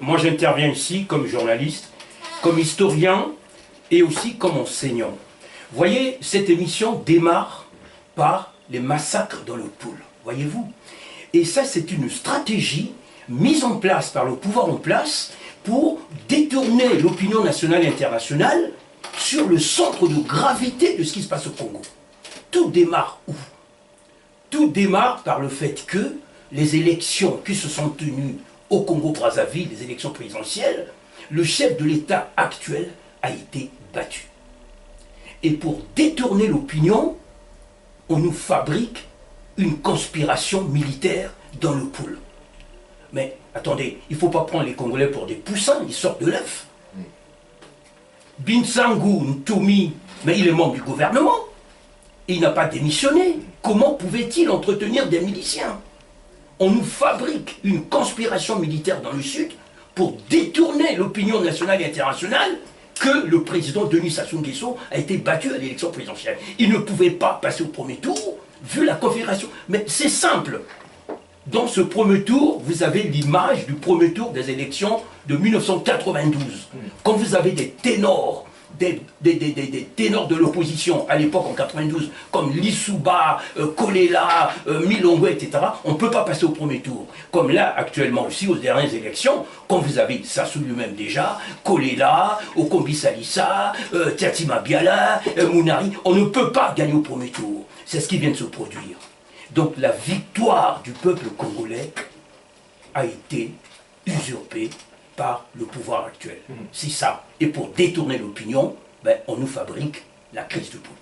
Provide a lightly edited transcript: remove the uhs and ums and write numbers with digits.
Moi j'interviens ici comme journaliste, comme historien et aussi comme enseignant. Vous voyez, cette émission démarre par les massacres dans le pôle, voyez-vous. Et ça c'est une stratégie mise en place par le pouvoir en place pour détourner l'opinion nationale et internationale sur le centre de gravité de ce qui se passe au Congo. Tout démarre où? Tout démarre par le fait que les élections qui se sont tenues au Congo-Brazzaville, les élections présidentielles, le chef de l'État actuel a été battu. Et pour détourner l'opinion, on nous fabrique une conspiration militaire dans le pôle. Mais attendez, il ne faut pas prendre les Congolais pour des poussins, ils sortent de l'œuf. Binsangu Ntumi, mais il est membre du gouvernement. Il n'a pas démissionné. Comment pouvait-il entretenir des miliciens? On nous fabrique une conspiration militaire dans le Sud pour détourner l'opinion nationale et internationale que le président Denis Sassou Nguesso a été battu à l'élection présidentielle. Il ne pouvait pas passer au premier tour, vu la configuration. Mais c'est simple. Dans ce premier tour, vous avez l'image du premier tour des élections de 1992. Quand vous avez des ténors, des ténors de l'opposition à l'époque en 92, comme Lissouba, Kolela, Milongo, etc., on ne peut pas passer au premier tour. Comme là, actuellement aussi, aux dernières élections, quand vous avez Sassou lui-même déjà, Kolela, Okombi Salissa, Tiatima Biala, Mounari, on ne peut pas gagner au premier tour. C'est ce qui vient de se produire. Donc la victoire du peuple congolais a été usurpée par le pouvoir actuel. C'est ça. Et pour détourner l'opinion, on nous fabrique la crise du pôle.